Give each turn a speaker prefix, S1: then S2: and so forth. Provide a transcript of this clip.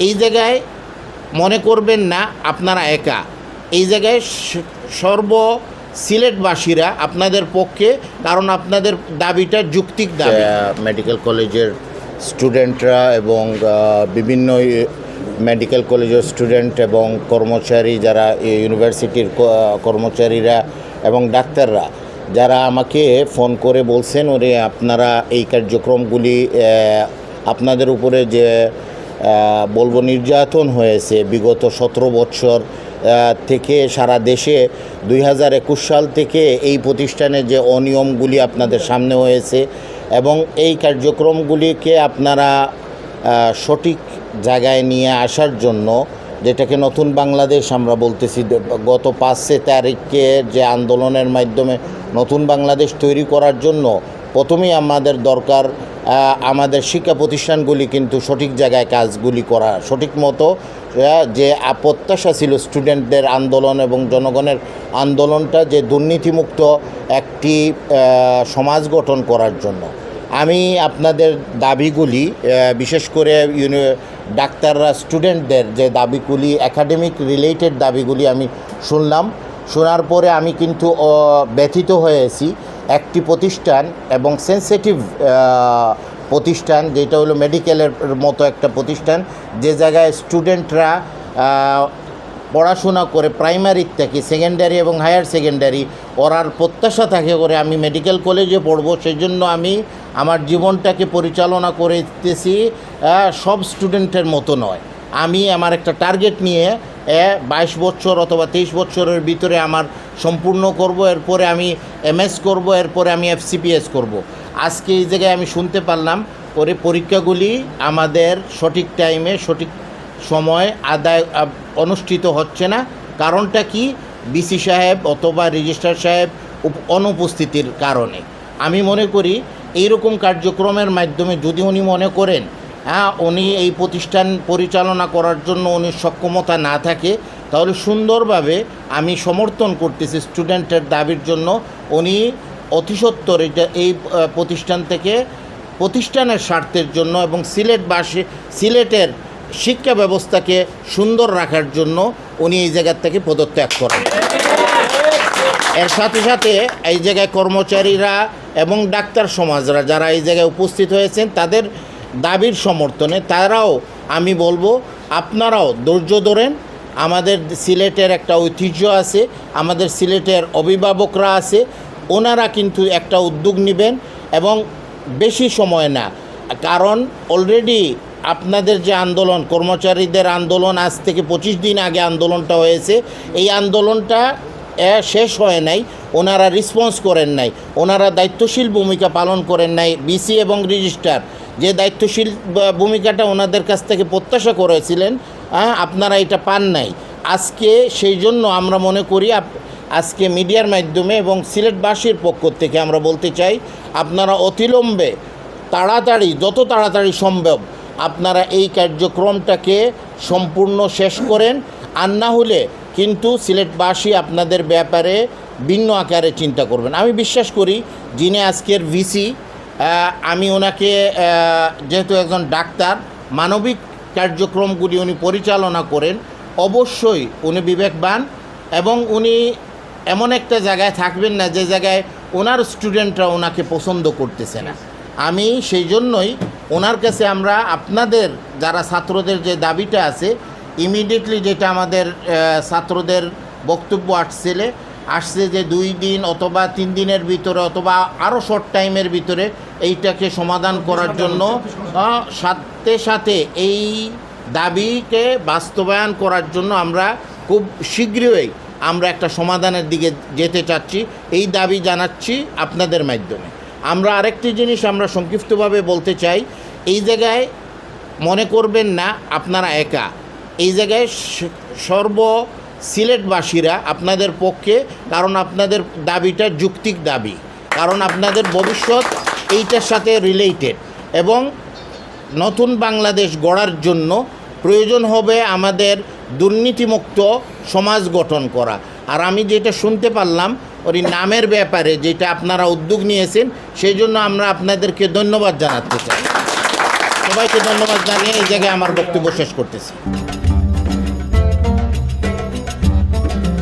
S1: এই জায়গায় মনে করবেন না আপনারা একা, এই জায়গায় সিলেটবাসীরা আপনাদের পক্ষে, কারণ আপনাদের দাবিটা যৌক্তিক দাবি। মেডিকেল কলেজের স্টুডেন্টরা এবং বিভিন্ন মেডিকেল কলেজের স্টুডেন্ট এবং কর্মচারী, যারা ইউনিভার্সিটির কর্মচারীরা এবং ডাক্তাররা যারা আমাকে ফোন করে বলছেন, ওরে আপনারা এই কার্যক্রমগুলি আপনাদের উপরে যে বলবো নির্যাতন হয়েছে বিগত 17 বছর থেকে সারা দেশে 2021 সাল থেকে এই প্রতিষ্ঠানে যে অনিয়মগুলি আপনাদের সামনে হয়েছে এবং এই কার্যক্রমগুলিকে আপনারা সঠিক জায়গায় নিয়ে আসার জন্য, যেটাকে নতুন বাংলাদেশ আমরা বলতেছি, গত 5 তারিখে যে আন্দোলনের মাধ্যমে নতুন বাংলাদেশ তৈরি করার জন্য প্রথমেই আমাদের দরকার আমাদের শিক্ষা প্রতিষ্ঠানগুলি কিন্তু সঠিক জায়গায় কাজগুলি করা, সঠিক মতো যে প্রত্যাশা ছিল স্টুডেন্টদের আন্দোলন এবং জনগণের আন্দোলনটা, যে দুর্নীতিমুক্ত একটি সমাজ গঠন করার জন্য। আমি আপনাদের দাবিগুলি, বিশেষ করে ডাক্তাররা স্টুডেন্টদের যে দাবিগুলি, একাডেমিক রিলেটেড দাবিগুলি আমি শুনলাম। শোনার পরে আমি কিন্তু ব্যথিত হয়েছি। একটি প্রতিষ্ঠান এবং সেন্সিটিভ প্রতিষ্ঠান, যেটা হলো মেডিকেলের মতো একটা প্রতিষ্ঠান, যে জায়গায় স্টুডেন্টরা পড়াশোনা করে প্রাইমারি থেকে সেকেন্ডারি এবং হায়ার সেকেন্ডারি, ওরার প্রত্যাশা থাকে করে আমি মেডিকেল কলেজে পড়ব, সেই জন্য আমি আমার জীবনটাকে পরিচালনা করতেছি সব স্টুডেন্টের মতো নয়। আমি আমার একটা টার্গেট নিয়ে 22 বছর অথবা 23 বছরের ভিতরে আমার সম্পূর্ণ করব, এরপরে আমি MS করব, এরপরে আমি FCPS করব। আজকে এই জায়গায় আমি শুনতে পারলাম ওরে পরীক্ষাগুলি আমাদের সঠিক টাইমে সঠিক সময় অনুষ্ঠিত হচ্ছে না। কারণটা কি? BC সাহেব অথবা রেজিস্ট্রার সাহেব অনুপস্থিতির কারণে। আমি মনে করি এইরকম কার্যক্রমের মাধ্যমে যদি উনি মনে করেন উনি এই প্রতিষ্ঠান পরিচালনা করার জন্য উনি সক্ষমতা না থাকে, তাহলে সুন্দরভাবে আমি সমর্থন করতেছি স্টুডেন্টের দাবির জন্য। উনি অতিসত্বর এই প্রতিষ্ঠান থেকে প্রতিষ্ঠানের স্বার্থের জন্য এবং সিলেটের শিক্ষা ব্যবস্থাকে সুন্দর রাখার জন্য উনি এই জায়গার থেকে পদত্যাগ করেন। এর সাথে সাথে এই জায়গায় কর্মচারীরা এবং ডাক্তার সমাজরা যারা এই জায়গায় উপস্থিত হয়েছেন, তাদের দাবির সমর্থনে তারাও, আমি বলবো আপনারাও ধৈর্য ধরেন। আমাদের সিলেটের একটা ঐতিহ্য আছে, আমাদের সিলেটের অভিভাবকরা আছে, ওনারা কিন্তু একটা উদ্যোগ নেবেন এবং বেশি সময় না। কারণ অলরেডি আপনাদের যে আন্দোলন, কর্মচারীদের আন্দোলন, আজ থেকে 25 দিন আগে আন্দোলনটা হয়েছে, এই আন্দোলনটা শেষ হয় নাই, ওনারা রেসপন্স করেন নাই, ওনারা দায়িত্বশীল ভূমিকা পালন করেন নাই। BC এবং রেজিস্ট্রার যে দায়িত্বশীল ভূমিকাটা ওনাদের কাছ থেকে প্রত্যাশা করেছিলেন, আপনারা এটা পান নাই। আজকে সেই জন্য আমরা মনে করি আজকে মিডিয়ার মাধ্যমে এবং সিলেটবাসীর পক্ষ থেকে আমরা বলতে চাই, আপনারা অতিলম্বে যত তাড়াতাড়ি সম্ভব আপনারা এই কার্যক্রমটাকে সম্পূর্ণ শেষ করেন। আর না হলে কিন্তু সিলেটবাসী আপনাদের ব্যাপারে ভিন্ন আকারে চিন্তা করবেন। আমি বিশ্বাস করি যিনি আজকের VC, আমি ওনাকে, যেহেতু একজন ডাক্তার, মানবিক কার্যক্রমগুলি উনি পরিচালনা করেন, অবশ্যই উনি বিবেকবান এবং উনি এমন একটা জায়গায় থাকবেন না যে জায়গায় ওনার স্টুডেন্টরা ওনাকে পছন্দ করতেছে না। আমি সেই জন্যই ওনার কাছে আমরা আপনাদের যারা ছাত্রদের যে দাবিটা আছে, ইমিডিয়েটলি যেটা আমাদের ছাত্রদের বক্তব্য আসছে যে 2 দিন অথবা 3 দিনের ভিতরে অথবা আরও শর্ট টাইমের ভিতরে এইটাকে সমাধান করার জন্য, সাথে সাথে এই দাবিকে বাস্তবায়ন করার জন্য আমরা খুব শীঘ্রই আমরা একটা সমাধানের দিকে যেতে চাচ্ছি, এই দাবি জানাচ্ছি আপনাদের মাধ্যমে। আমরা আরেকটি জিনিস আমরা সংক্ষিপ্তভাবে বলতে চাই, এই জায়গায় মনে করবেন না আপনারা একা, এই জায়গায় সিলেটবাসীরা আপনাদের পক্ষে, কারণ আপনাদের দাবিটা যৌক্তিক দাবি, কারণ আপনাদের ভবিষ্যৎ এইটার সাথে রিলেটেড এবং নতুন বাংলাদেশ গড়ার জন্য প্রয়োজন হবে আমাদের দুর্নীতিমুক্ত সমাজ গঠন করা। আর আমি যেটা শুনতে পারলাম ওই নামের ব্যাপারে যেটা আপনারা উদ্যোগ নিয়েছেন, সেই জন্য আমরা আপনাদেরকে ধন্যবাদ জানাতে চাই। সবাইকে ধন্যবাদ জানিয়ে এই জায়গায় আমার বক্তব্য শেষ করতেছি।